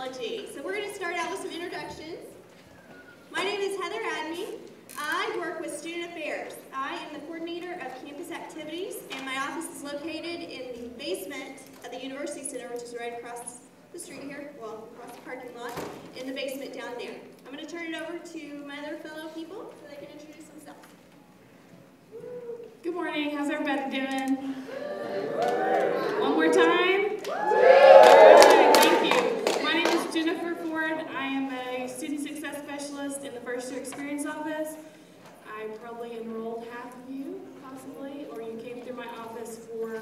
technology. So we're going to start out with some introductions. My name is Heather Adney. I work with Student Affairs. I am the coordinator of campus activities, and my office is located in the basement of the University Center, which is right across the street here, well, across the parking lot, in the basement down there. I'm going to turn it over to my other fellow people so they can introduce themselves. Good morning. How's everybody doing? One more time? Thank you. My name is Jennifer Ford. I am a student success specialist in the first year experience office. I probably enrolled half of you, possibly, or you came through my office for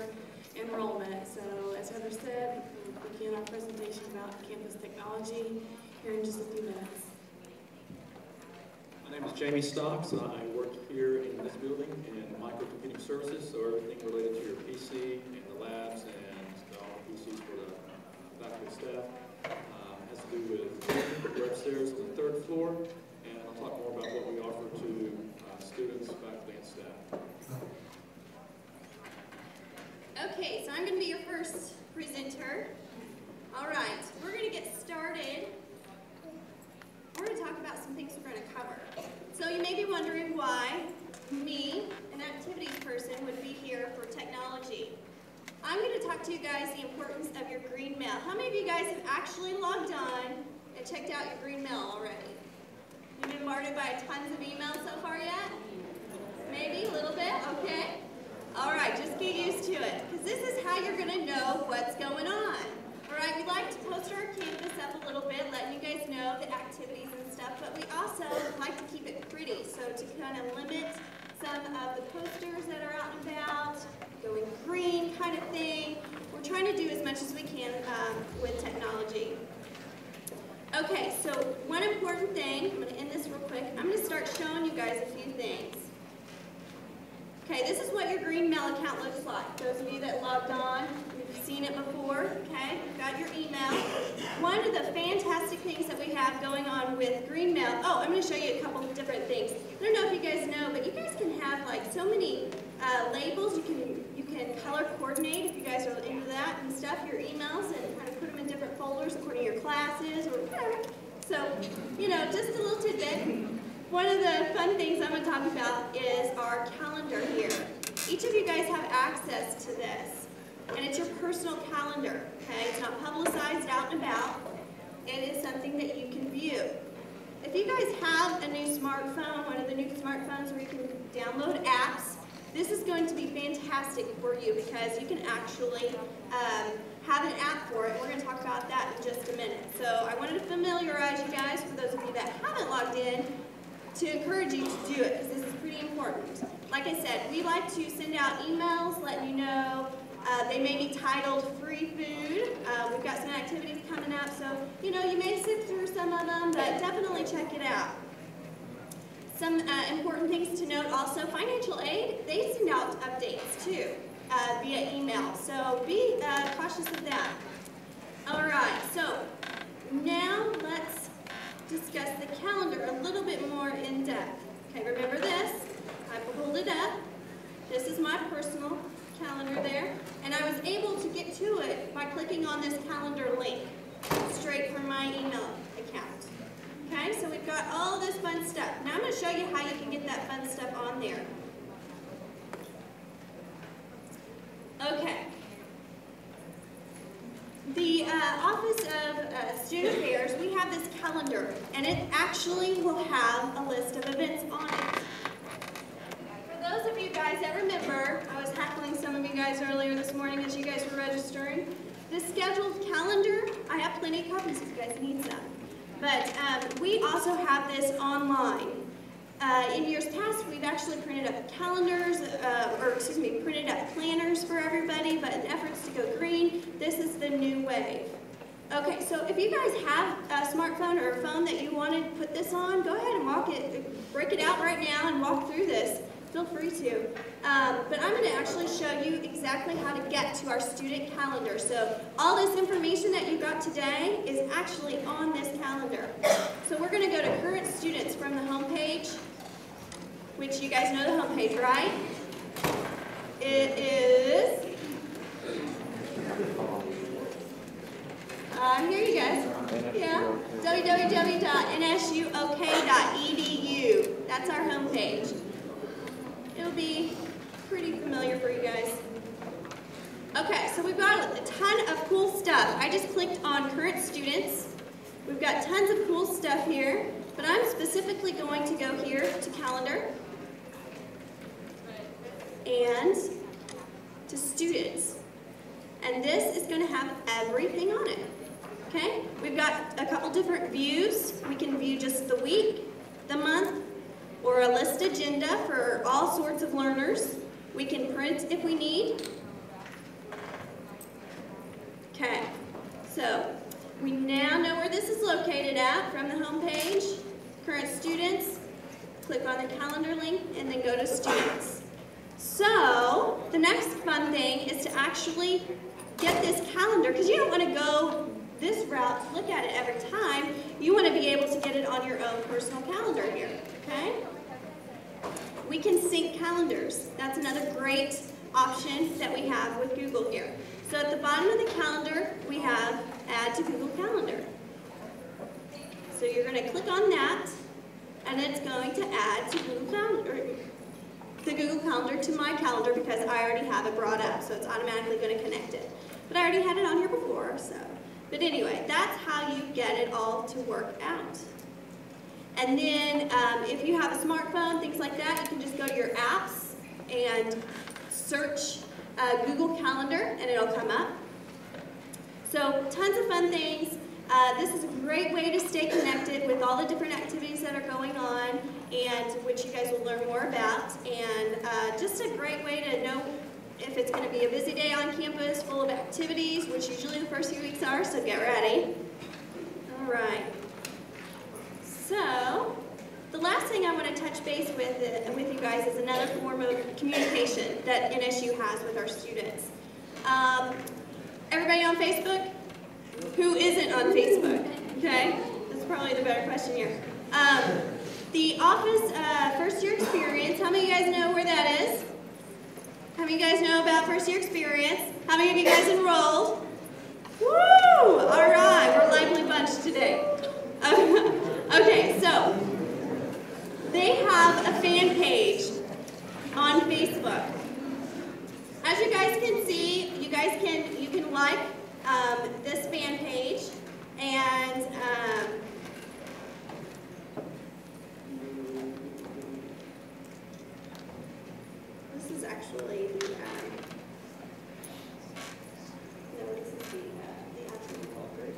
enrollment. So, as Heather said, we'll begin our presentation about campus technology here in just a few minutes. My name is Jamie Stocks. I work here in this building in microcomputing services, so everything related to your PC and the labs and all the PCs for the faculty and staff has to do with we're upstairs on the 3rd floor, and I'll talk more about what we offer to students, faculty, and staff. Okay, so I'm going to be your first presenter. All right, we're going to get started. We're going to talk about some things we're going to cover. So you may be wondering why me, an activities person, would be here for technology. I'm going to talk to you guys the importance of your green mail. How many of you guys have actually logged on and checked out your green mail already? You've been bombarded by tons of emails so far yet? Maybe a little bit? Okay. All right, just get used to it, because this is how you're going to know what's going on. All right, we like to post our campus up a little bit, letting you guys know the activities and stuff, but we also like to keep it pretty, so to kind of limit some of the posters that are out and about, going green kind of thing. We're trying to do as much as we can with technology. Okay, so one important thing, I'm going to end this real quick. I'm going to start showing you guys a few things. Okay, this is what your green mail account looks like. Those of you that logged on, you've seen it before, okay? You've got your email. One of the fantastic things that we have going on with green mail, I'm going to show you a couple of different things. I don't know if you guys know, but you guys can have like so many labels. You can color coordinate if you guys are into that and stuff, your emails, and kind of put them in different folders according to your classes or whatever. So, you know, just a little tidbit. One of the fun things I'm going to talk about is our calendar here. Each of you guys have access to this, and it's your personal calendar, okay? It's not publicized out and about. It is something that you can view. If you guys have a new smartphone, one of the new smartphones where you can download apps, this is going to be fantastic for you because you can actually have an app for it. We're going to talk about that in just a minute. So I wanted to familiarize you guys, for those of you that haven't logged in, to encourage you to do it, because this is pretty important. Like I said, we like to send out emails letting you know they may be titled free food. We've got some activities coming up, so you know you may sift through some of them, but definitely check it out. Some important things to note also, financial aid, they send out updates too via email, so be cautious of that. All right, so now let's discuss the calendar a little bit more in depth. Okay, remember this? I pulled it up. This is my personal calendar there, and I was able to get to it by clicking on this calendar link straight from my email account. Okay, so we've got all this fun stuff. Now I'm going to show you how you can get that fun stuff on there. Okay. The Office of Student Affairs, we have this calendar, and it actually will have a list of events on it. For those of you guys that remember, I was heckling some of you guys earlier this morning as you guys were registering. The scheduled calendar, I have plenty of copies if you guys need some. But we also have this online. In years past, we've actually printed up calendars, printed up planners for everybody, but in efforts to go green, this is the new wave. Okay, so if you guys have a smartphone or a phone that you want to put this on, go ahead and break it out right now and walk through this. Feel free to. But I'm going to actually show you exactly how to get to our student calendar. So all this information that you got today is actually on this calendar. So we're going to go to current students from the home page, which you guys know the home page, right? It is, here you guys. www.nsuok.edu. That's our homepage. It'll be pretty familiar for you guys. Okay, so we've got a ton of cool stuff. I just clicked on current students. We've got tons of cool stuff here, but I'm specifically going to go here to calendar and to students. And this is going to have everything on it. Okay? We've got a couple different views. We can view just the week, the month, or a list agenda for all sorts of learners. We can print if we need. Okay, so we now know where this is located at from the home page. Current students, click on the calendar link, and then go to students. So the next fun thing is to actually get this calendar, because you don't want to go this route to look at it every time. You want to be able to get it on your own personal calendar here, okay? We can sync calendars. That's another great option that we have with Google here. So at the bottom of the calendar, we have Add to Google Calendar. So you're going to click on that, and it's going to add to Google Calendar, the Google Calendar to my calendar because I already have it brought up, so it's automatically going to connect it. But I already had it on here before, so. But anyway, that's how you get it all to work out. And then if you have a smartphone, things like that, you can just go to your apps and search Google Calendar, and it'll come up. So tons of fun things. This is a great way to stay connected with all the different activities that are going on, and which you guys will learn more about. And just a great way to know if it's going to be a busy day on campus full of activities, which usually the first few weeks are, so get ready. All right. So the last thing I want to touch base with you guys is another form of communication that NSU has with our students. Everybody on Facebook? Who isn't on Facebook? Okay, that's probably the better question here. The Office First Year Experience, how many of you guys know where that is? How many of you guys know about First Year Experience? How many of you guys enrolled? Woo! All right, we're a lively bunch today. Okay, so they have a fan page on Facebook. As you guys can see, you can like this fan page, and this is actually the no, this is the actual folder.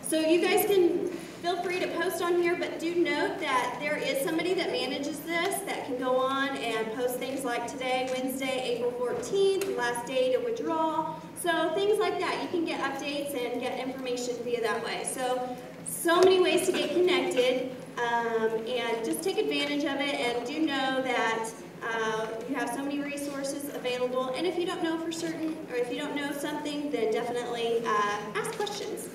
So you guys can feel free to post on here, but do note that there is somebody that manages this that can go on and post things like today, Wednesday, April 14th, last day to withdraw. So things like that. You can get updates and get information via that way. So many ways to get connected, and just take advantage of it, and do know that you have so many resources available. And if you don't know for certain, or if you don't know something, then definitely ask questions.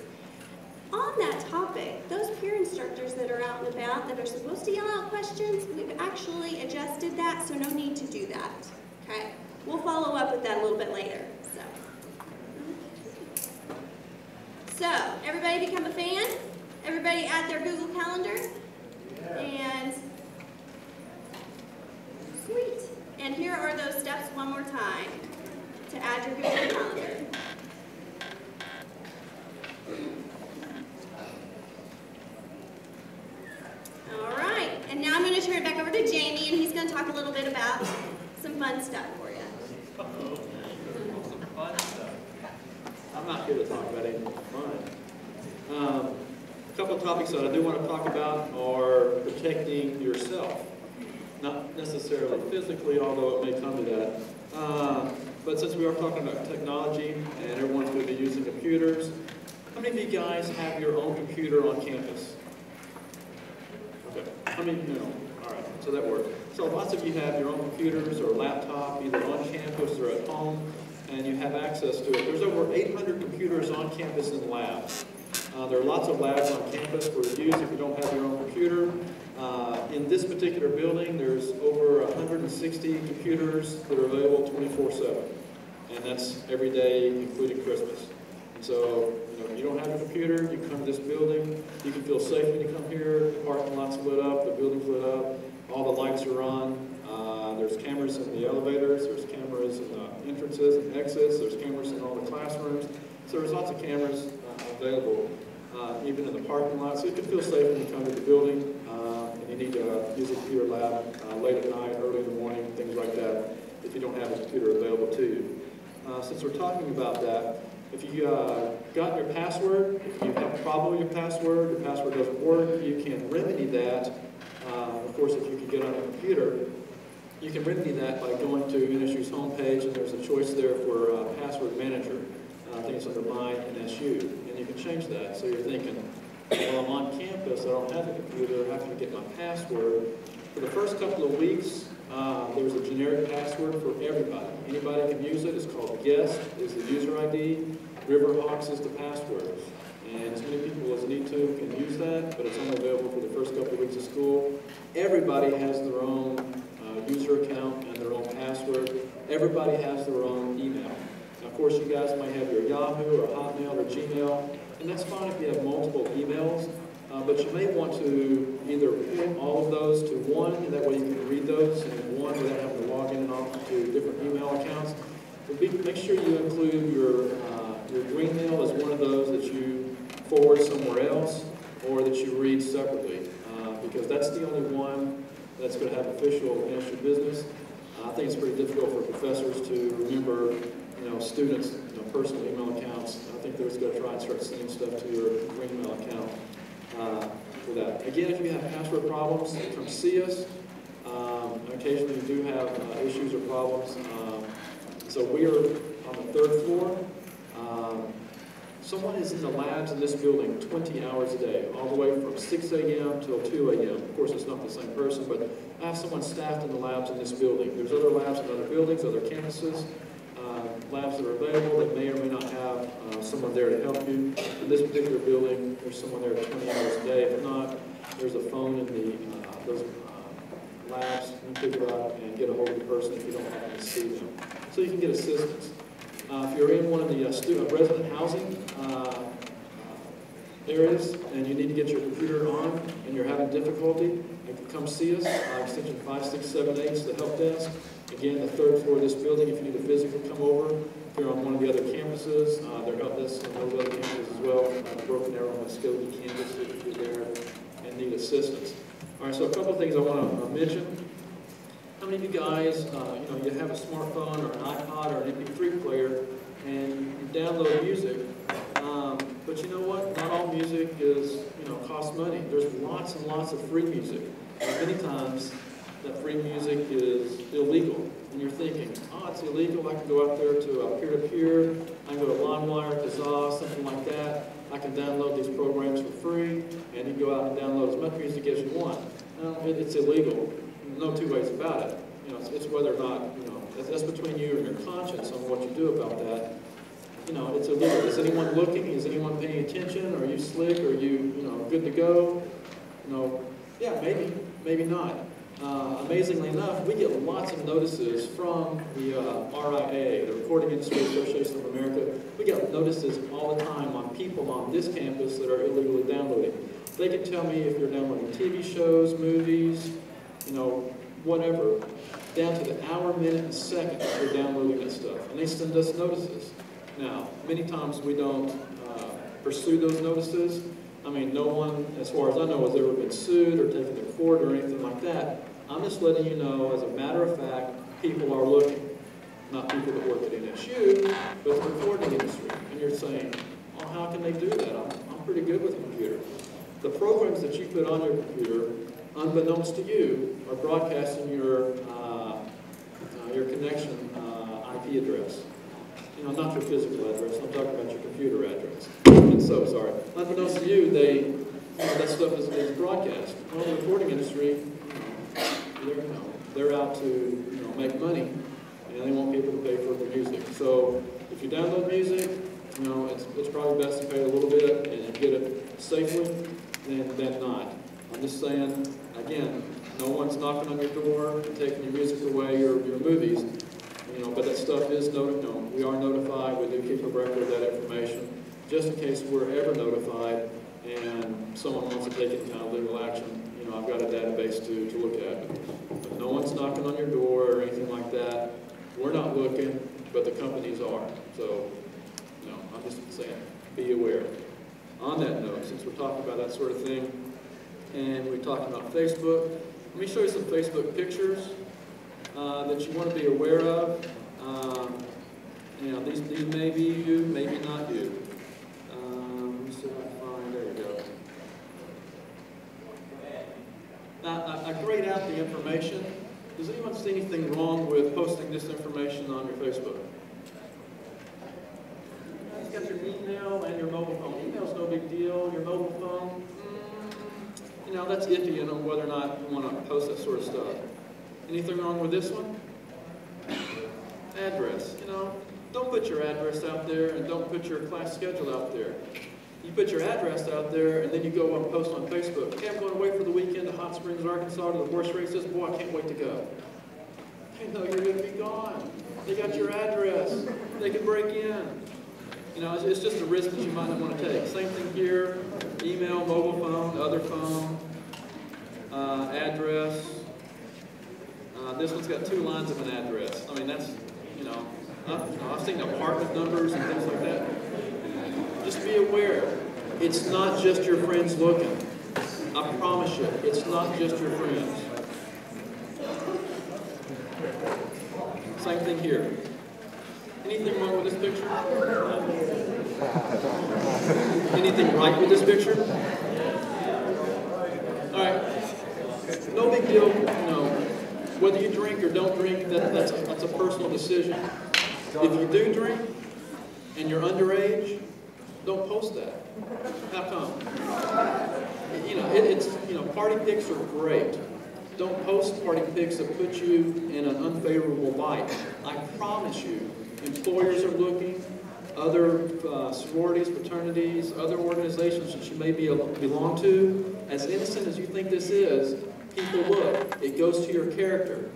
On that topic, those peer instructors that are out and about that are supposed to yell out questions, we've actually adjusted that, so no need to do that, okay? We'll follow up with that a little bit later, So everybody become a fan? Everybody add their Google Calendar? And sweet. And here are those steps one more time to add your Google Calendar. All right, and now I'm going to turn it back over to Jamie, and he's going to talk a little bit about some fun stuff for you. Some fun stuff. I'm not here to talk about anything fun. A couple of topics that I do want to talk about are protecting yourself. Not necessarily physically, although it may come to that. But since we are talking about technology and everyone's going to be using computers, how many of you guys have your own computer on campus? Okay. How many? No. All right. So that works. So lots of you have your own computers or laptop, either on campus or at home, and you have access to it. There's over 800 computers on campus in labs. There are lots of labs on campus for use if you don't have your own computer. In this particular building, there's over 160 computers that are available 24/7, and that's every day, including Christmas. So, if you don't have a computer, you come to this building, you can feel safe when you come here. The parking lot's lit up, the building's lit up, all the lights are on. There's cameras in the elevators, there's cameras in the entrances and exits, there's cameras in all the classrooms. So there's lots of cameras available, even in the parking lot. So you can feel safe when you come to the building, and you need to use a computer lab late at night, early in the morning, things like that, if you don't have a computer available to you. Since we're talking about that, if you got your password, if you have a problem with your password doesn't work, you can remedy that. Of course, if you can get on a computer, you can remedy that by going to NSU's homepage, and there's a choice there for password manager. I think it's under My NSU, and you can change that. So you're thinking, well, I'm on campus, I don't have a computer, how can I get my password? For the first couple of weeks, there's a generic password for everybody. Anybody can use it. It's called Guest is the user ID. Riverhawks is the password. And as many people as need to can use that, but it's only available for the first couple of weeks of school. Everybody has their own user account and their own password. Everybody has their own email. Now, of course, you guys might have your Yahoo or Hotmail or Gmail, and that's fine if you have multiple emails, but you may want to either put all of those to one, and that way you can read those in one without having to log in and off to different email accounts. But make sure you include your green mail as one of those that you forward somewhere else or that you read separately, because that's the only one that's going to have official NSU business. I think it's pretty difficult for professors to remember, students' personal email accounts. I think they're just going to try and start sending stuff to your green mail account for that. Again, if you have password problems, come see us. Occasionally, you do have issues or problems. So we are on the 3rd floor. Someone is in the labs in this building 20 hours a day, all the way from 6 a.m. till 2 a.m. Of course, it's not the same person, but I have someone staffed in the labs in this building. There's other labs in other buildings, other campuses, labs that are available that may or may not have someone there to help you. In this particular building, there's someone there 20 hours a day. If not, there's a phone in those labs. You can pick it up and get a hold of the person if you don't happen to see them. So you can get assistance. If you're in one of the resident housing areas and you need to get your computer on and you're having difficulty, you can come see us. Extension 5678 is the help desk. Again, the 3rd floor of this building. If you need to physically come over, if you're on one of the other campuses, their help desk on those other campuses as well. Broken Arrow and Muskogee campus if you're there and need assistance. All right, so a couple of things I want to mention. How many of you guys, you have a smartphone or an iPod or an MP3 player and you download music, but you know what? Not all music is, costs money. There's lots and lots of free music. And many times that free music is illegal. And you're thinking, oh, it's illegal. I can go out there to peer-to-peer. I can go to LimeWire, Kazaa, something like that. I can download these programs for free, and you can go out and download as much music as you want. No, it's illegal. No two ways about it. It's whether or not, that's between you and your conscience on what you do about that. It's illegal. Is anyone looking? Is anyone paying attention? Are you slick? Are you, good to go? Yeah, maybe not. Amazingly enough, we get lots of notices from the RIA, the Recording Industry Association of America. We get notices all the time on people on this campus that are illegally downloading. They can tell me if you're downloading TV shows, movies, whatever, down to the hour, minute, and second they're downloading that stuff. And they send us notices. Now, many times we don't pursue those notices. I mean, no one, as far as I know, has ever been sued or taken to court or anything like that. I'm just letting you know, as a matter of fact, people are looking. Not people that work at NSU, but the recording industry. And you're saying, well, how can they do that? I'm pretty good with a computer. The programs that you put on your computer, unbeknownst to you, are broadcasting your connection IP address. Not your physical address. I'm talking about your computer address. And so, sorry. Unbeknownst to you, that stuff is broadcast. Well, the recording industry, they're out to make money, and they want people to pay for their music. So if you download music, it's probably best to pay a little bit and get it safely than not. I'm just saying, again, no one's knocking on your door and taking your music away or your movies. But that stuff is we are notified. We do keep a record of that information. just in case we're ever notified and someone wants to take any kind of legal action. You know, I've got a database to look at. But no one's knocking on your door or anything like that. We're not looking, but the companies are. So, you know, I'm just saying, be aware. On that note, since we're talking about that sort of thing, and we're talking about Facebook, let me show you some Facebook pictures that you want to be aware of. You know, these may be you, maybe not you. Let me see if I can find, there we go. Now, I grade out the information. Does anyone see anything wrong with posting this information on your Facebook? You've got your email and your mobile phone. Email's no big deal. Your mobile phone, you know, that's iffy on whether or not you want to post that sort of stuff. Anything wrong with this one? Address, you know, don't put your address out there and don't put your class schedule out there. You put your address out there and then you go and post on Facebook. Hey, I'm going away for the weekend to Hot Springs, Arkansas to the horse races. Boy, I can't wait to go. They know you're going to be gone. They got your address. They can break in. You know, it's just a risk that you might not want to take. Same thing here, email, mobile phone, other phone, address. This one's got 2 lines of an address. I mean, that's, you know, I've seen apartment numbers and things like that. Just be aware, it's not just your friends looking. I promise you, it's not just your friends. Same thing here. Anything wrong with this picture? Anything right with this picture? All right, no big deal, you know, whether you drink or don't drink, that's a personal decision. If you do drink and you're underage, don't post that. How come? You know, it's, you know, party pics are great. Don't post party pics that put you in an unfavorable light. I promise you, employers are looking, other sororities, fraternities, other organizations that you may belong to. As innocent as you think this is, people look. It goes to your character.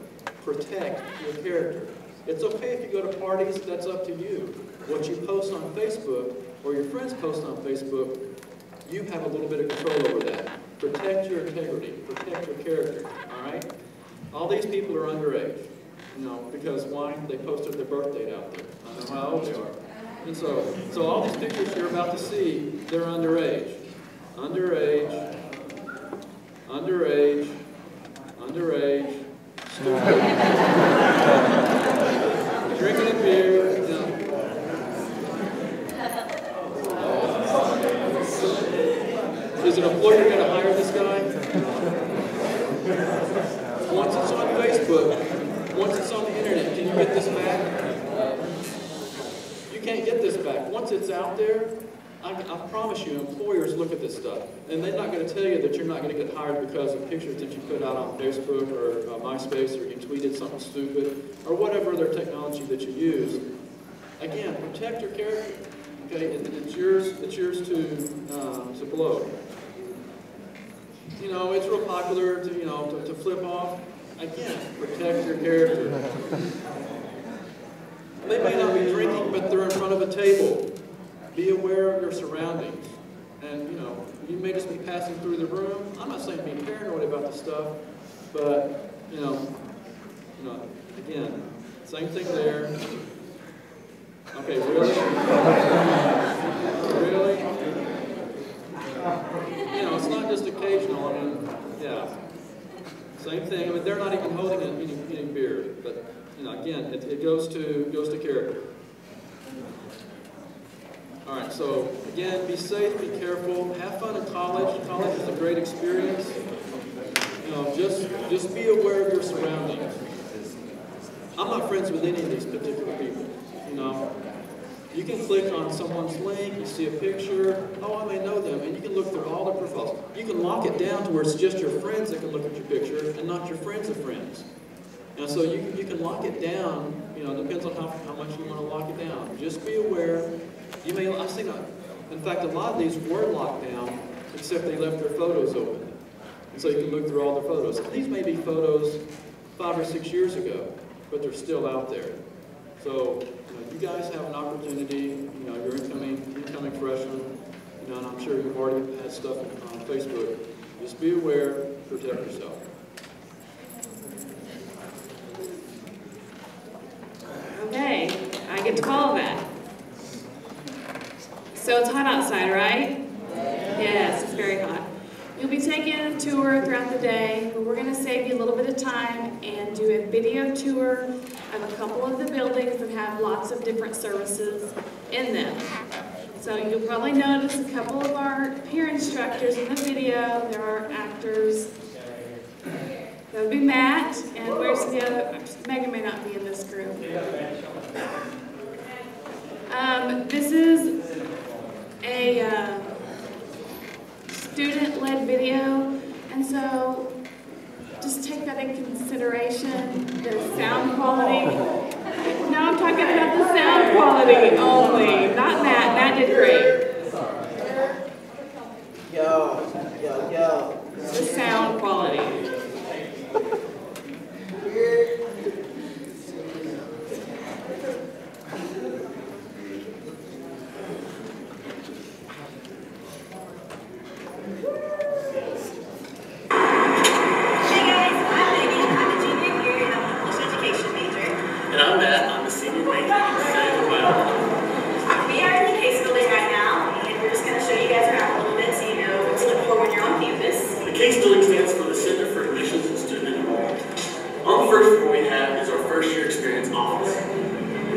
Protect your character. It's okay if you go to parties, that's up to you. What you post on Facebook, or your friends post on Facebook, you have a little bit of control over that. Protect your integrity. Protect your character. All right? All these people are underage. You know, because why? They posted their birth date out there. I know how old they are. And so all these pictures you're about to see, they're underage. Underage. Underage. Underage. Stupid. Drinking a beer. You know. Is an employer going to hire this guy? Once it's on Facebook, once it's on the internet, can you get this back? You can't get this back. Once it's out there, I promise you, employers look at this stuff. And they're not going to tell you that you're not going to get hired because of pictures that you put out on Facebook or MySpace, or you tweeted something stupid, or whatever other technology that you use. Again, protect your character. Okay, it's yours to blow. You know, it's real popular to, you know, to flip off. Again, protect your character. They may not be drinking, but they're in front of a table. Be aware of your surroundings. And, you know, you may just be passing through the room. I'm not saying be paranoid about this stuff, but, you know, again, same thing there. Okay, really? Really? You know, it's not just occasional. I mean, yeah. Same thing. I mean, they're not even holding any beer. But, you know, again, it goes to character. All right, so again, be safe, be careful, have fun in college. College is a great experience. You know, just be aware of your surroundings. I'm not friends with any of these particular people. You know, you can click on someone's link, you see a picture, oh, I may know them, and you can look through all their profiles. You can lock it down to where it's just your friends that can look at your picture and not your friends of friends. And so you can lock it down, you know, it depends on how much you want to lock it down. Just be aware. You may, I've seen, in fact, a lot of these were locked down, except they left their photos open. And so you can look through all their photos. These may be photos 5 or 6 years ago, but they're still out there. So, you know, you guys have an opportunity, you know, your incoming incoming freshmen, you know, and I'm sure you've already had stuff on Facebook. Just be aware, protect yourself. Okay, I get to follow that. So it's hot outside, right? Yes, it's very hot. You'll be taking a tour throughout the day, but we're going to save you a little bit of time and do a video tour of a couple of the buildings that have lots of different services in them. So you'll probably notice a couple of our peer instructors in the video. There are actors. That would be Matt, and where's the other? Megan may not be in this group. This is a student-led video, and so just take that in consideration, the sound quality. No, I'm talking about the sound quality only, not Matt. Matt did great. Yo. The sound quality.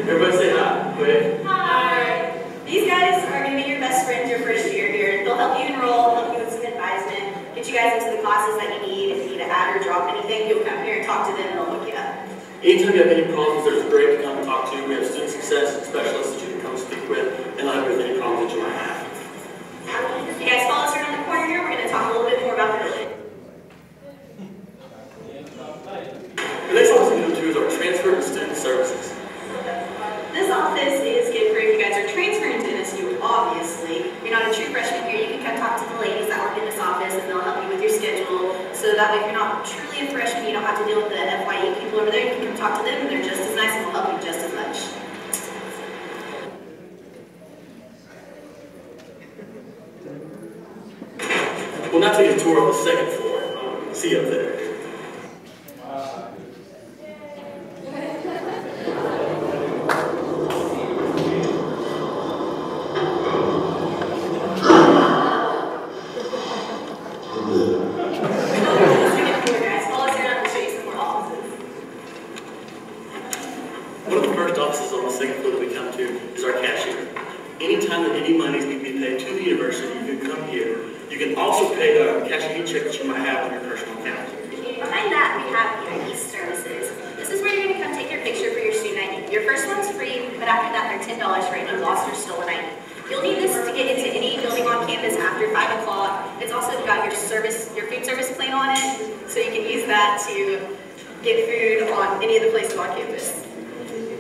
Everybody say hi, quick. Hi. These guys are going to be your best friends your first year here. They'll help you enroll, help you with some advisement, get you guys into the classes that you need. If you need to add or drop anything, you'll come here and talk to them and they'll look you up. Anytime you have any problems, there's a great to come and talk to. We have student success specialists that you can come speak with and help you with any problems that you might have. You guys follow us around the corner here. We're going to talk a little bit more about the building. The next office we go to is our transfer and student services. This office is good for if you guys are transferring to NSU, obviously. You're not a true freshman here, you can come talk to the ladies that work in this office and they'll help you with your schedule. So that way if you're not truly a freshman, you don't have to deal with the FYE people over there. You can come talk to them and they're just as nice and will help you just as much. We'll now take a tour of the second floor. See you up there. Anytime that any monies need to be paid to the university, you can come here. You can also pay cash any check that you might have on your personal account. Behind that, we have your East services. This is where you're going to come take your picture for your student ID. Your first one's free, but after that, they're $10 for any lost or stolen ID. You'll need this to get into any building on campus after 5 o'clock. It's also got your food service plan on it, so you can use that to get food on any of the places on campus.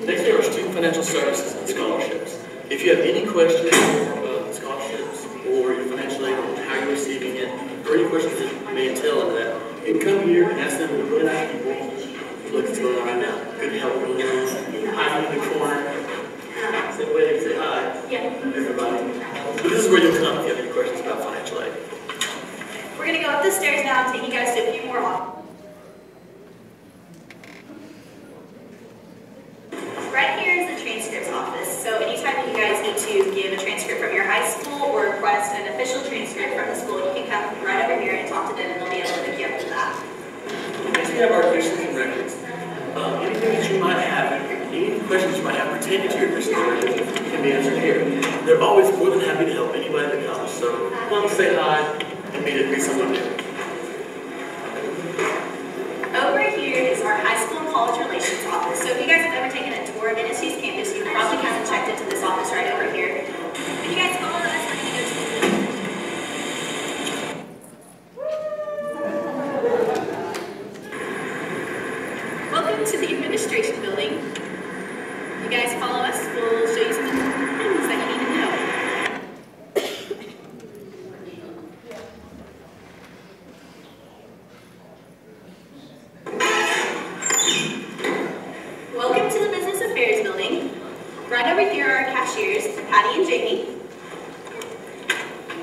Next, there are student financial services and scholarships. If you have any questions about scholarships or your financial aid or how you're receiving it, or any questions that may entail in that, you can come here and ask them to really nice people. Look what's going on right now. Good help. Hide in the corner. Say wave, say hi. Yeah. Everybody. But this is where you'll come if you have any questions about financial aid. We're going to go up the stairs now and take you guys to a few more offices. Right here is the transcripts office. So anytime you guys need to give a transcript from your high school or request an official transcript from the school, you can come right over here and talk to them and they'll be able to hook you up with that. Next we have our admissions and records. Anything that you might have, any questions you might have pertaining to your admissions and records can be answered here. They're always more than happy to help anybody that comes. So come say hi and meet someone new. Over here is our high school and college relations office. So if you guys have ever taken a tour of NSU's campus, you've probably kind of checked into this office right over here. If you guys follow us, we're going to go to the Welcome to the administration building. You guys follow us, we'll show you some things that you need to know.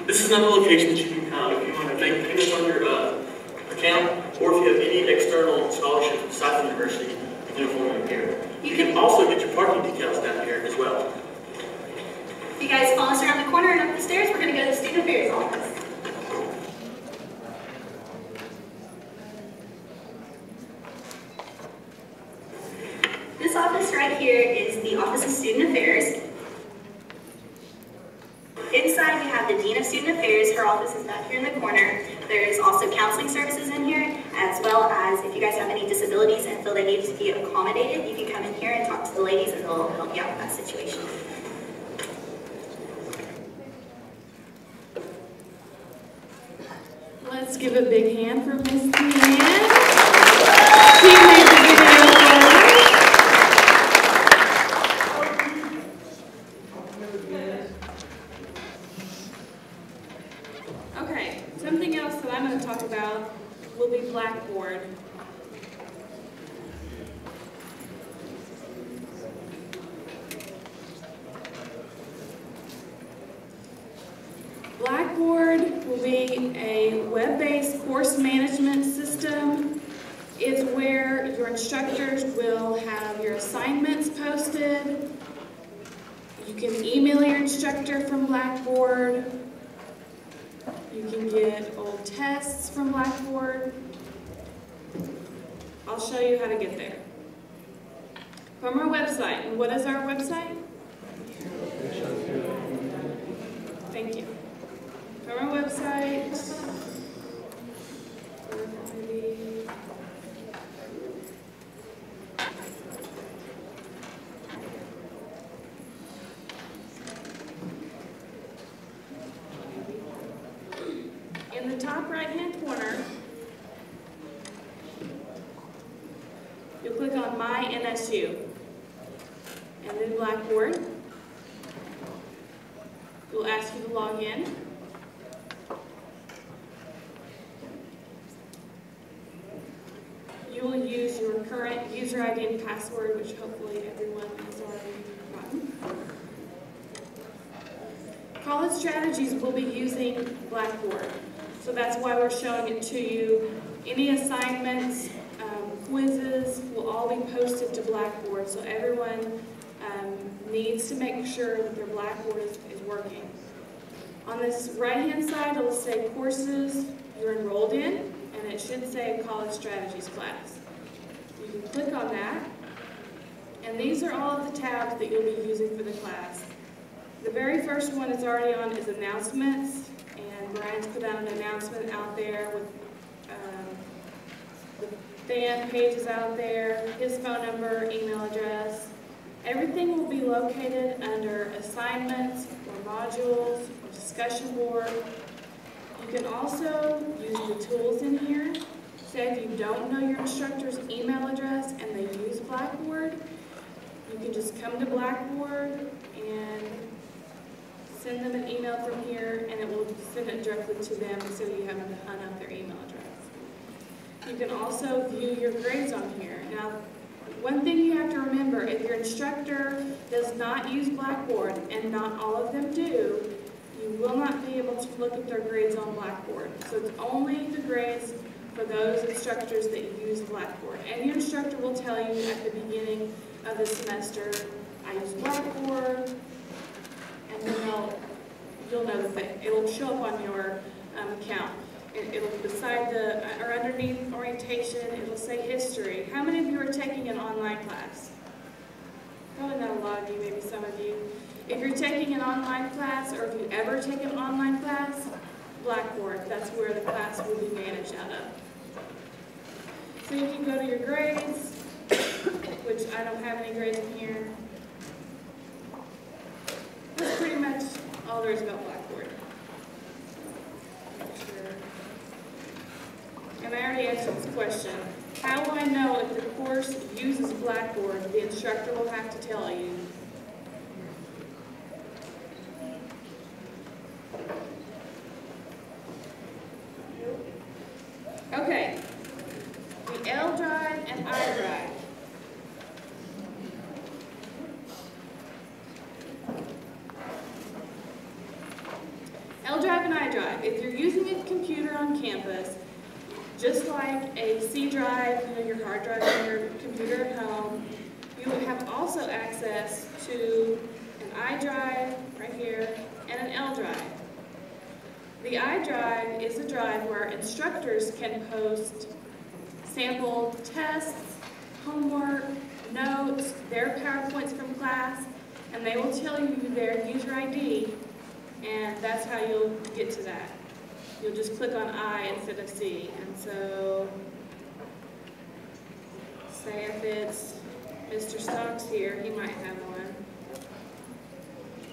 This is another location that you can come if you want to make payments on your account, or if you have any external scholarship aside from the university, you can afford them here. You can also get your parking decals down here as well. If you guys follow us around the corner and up the stairs, we're going to go to the Student Affairs office. This office right here is the Office of Student Affairs. Inside we have the Dean of Student Affairs. Her office is back here in the corner. There's also counseling services in here, as well as if you guys have any disabilities and feel they need to be accommodated, you can come in here and talk to the ladies and they'll help you out with that situation. Let's give a big hand for Miss Deanne. She made the video for us. Okay, something else that I'm going to talk about will be Blackboard. Blackboard will be a web-based course management system. It's where your instructors will have your assignments posted. You can email your instructor from Blackboard. You can get old tests from Blackboard. I'll show you how to get there. From our website. And what is our website? Thank you. From our website, in the top right-hand corner, you'll click on My NSU, and then Blackboard. We'll ask you to log in. You will use your current user ID and password, which hopefully everyone has already gotten. College Strategies will be using Blackboard, so that's why we're showing it to you. Any assignments, quizzes will all be posted to Blackboard, so everyone needs to make sure that their Blackboard is working. On this right-hand side, it'll say courses you're enrolled in, and it should say College Strategies class. You can click on that, and these are all of the tabs that you'll be using for the class. The very first one it's already on is announcements, and Brian's put out an announcement out there with the fan pages out there, his phone number, email address. Everything will be located under assignments or modules or discussion board. You can also use the tools in here. Say if you don't know your instructor's email address and they use Blackboard, you can just come to Blackboard and send them an email from here, and it will send it directly to them instead of you having to hunt up their email address. You can also view your grades on here. Now, one thing you have to remember, if your instructor does not use Blackboard, and not all of them do, you will not be able to look at their grades on Blackboard. So it's only the grades for those instructors that use Blackboard. And your instructor will tell you at the beginning of the semester, I use Blackboard, and then you'll know that it will show up on your account. It'll beside the, or underneath orientation, it'll say history. How many of you are taking an online class? Probably not a lot of you, maybe some of you. If you're taking an online class, or if you ever take an online class, Blackboard, that's where the class will be managed out of. So you can go to your grades, which I don't have any grades in here. That's pretty much all there is about Blackboard. And I already answered this question. How will I know if the course uses Blackboard? The instructor will have to tell you. Okay, the L drive and I drive. L drive an iDrive. If you're using a computer on campus, just like a C drive, your hard drive on your computer at home, you will have also access to an iDrive right here and an L drive. The iDrive is a drive where instructors can post sample tests, homework, notes, their PowerPoints from class, and they will tell you their user ID, and that's how you'll get to that. You'll just click on I instead of C. And so, say if it's Mr. Stocks here, he might have one.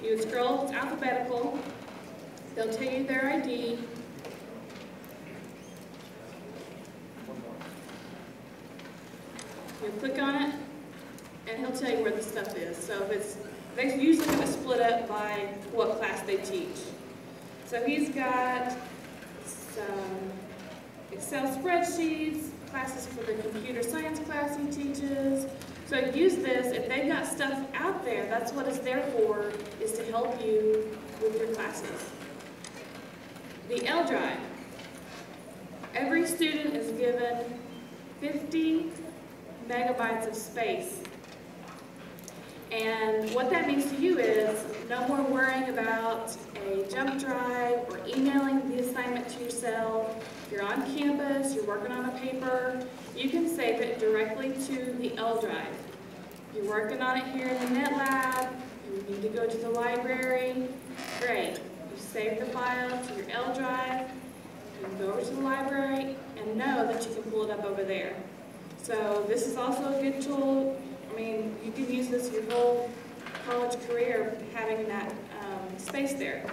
You would scroll, it's alphabetical. They'll tell you their ID. You click on it, and he'll tell you where the stuff is. So if it's, they usually have it split up by what class they teach. So he's got some Excel spreadsheets, classes for the computer science class he teaches. So use this, if they've got stuff out there, that's what it's there for, is to help you with your classes. The L drive. Every student is given 50 megabytes of space. And what that means to you is no more worrying about a jump drive or emailing the assignment to yourself. If you're on campus, you're working on a paper, you can save it directly to the L drive. You're working on it here in the Net Lab, you need to go to the library, great. You save the file to your L drive, you can go over to the library and know that you can pull it up over there. So this is also a good tool. I mean, you can use this your whole college career, having that space there.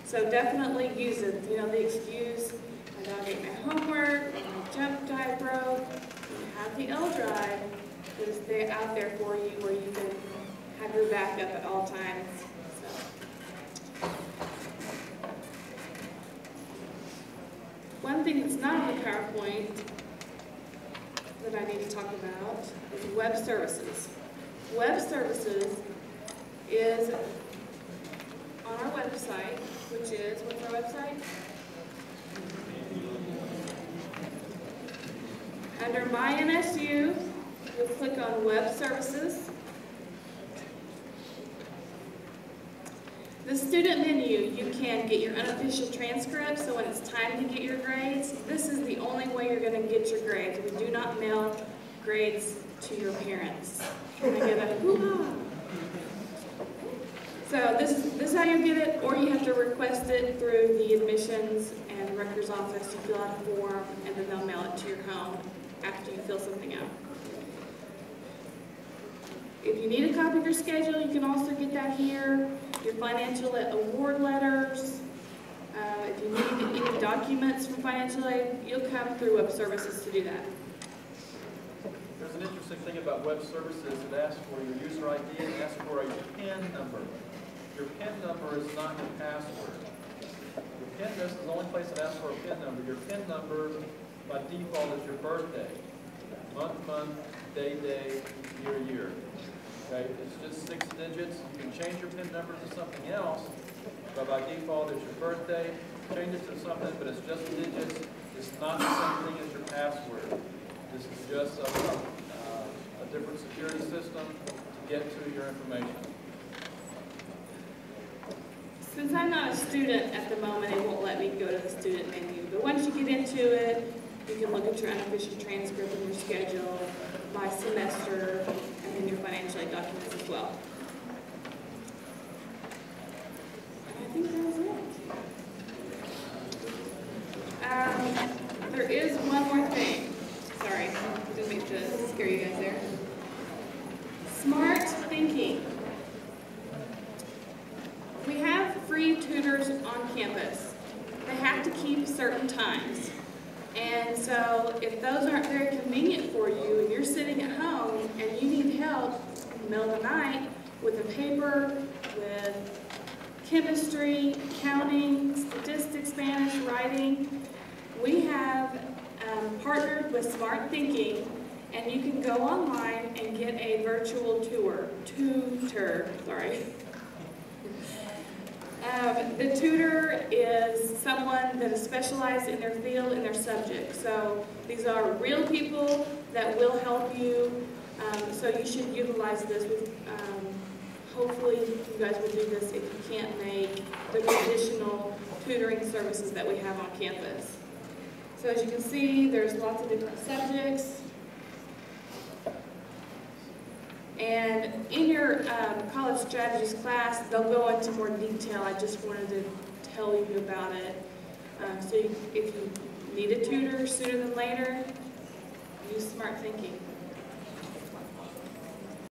So definitely use it. You know, the excuse, my dog ate my homework, my jump drive broke. You have the L drive that is there, out there for you, where you can have your backup at all times. So. One thing that's not on the PowerPoint that I need to talk about is web services. Web services is on our website, which is, what's our website? Under My NSU, you'll click on Web Services. The student menu, you can get your unofficial transcripts, so when it's time to get your grades, this is the only way you're going to get your grades. We do not mail grades to your parents. Can I get a hoo-ha? So this is how you get it, or you have to request it through the admissions and records office. You fill out a form, and then they'll mail it to your home after you fill something out. If you need a copy of your schedule, you can also get that here. Your financial award letters. If you need any documents from financial aid, you'll come through web services to do that. There's an interesting thing about web services. It asks for your user ID and asks for a PIN number. Your PIN number is not your password. Your PIN, this is the only place it asks for a PIN number. Your PIN number, by default, is your birthday. Month, day, year. Okay, it's just 6 digits. You can change your PIN number to something else, but by default, it's your birthday. Change it to something, but it's just digits. It's not the same thing as your password. This is just a different security system to get to your information. Since I'm not a student at the moment, it won't let me go to the student menu. But once you get into it, you can look at your unofficial transcript and your schedule by semester, and then your financial aid documents as well. And I think that was it. There is one more thing. Sorry, I didn't mean to scare you guys there. Smart thinking. We have free tutors on campus. They have to keep certain times. And so if those aren't very convenient for you and you're sitting at home and you need help in the middle of the night with a paper, with chemistry, accounting, statistics, Spanish, writing, we have partnered with Smart Thinking, and you can go online and get a virtual tutor. The tutor is someone that is specialized in their field and their subject. So these are real people that will help you. So you should utilize this. Hopefully you guys will do this if you can't make the traditional tutoring services that we have on campus. So as you can see, there's lots of different subjects. And in your college strategies class, they'll go into more detail. I just wanted to tell you about it. So if you need a tutor sooner than later, use smart thinking.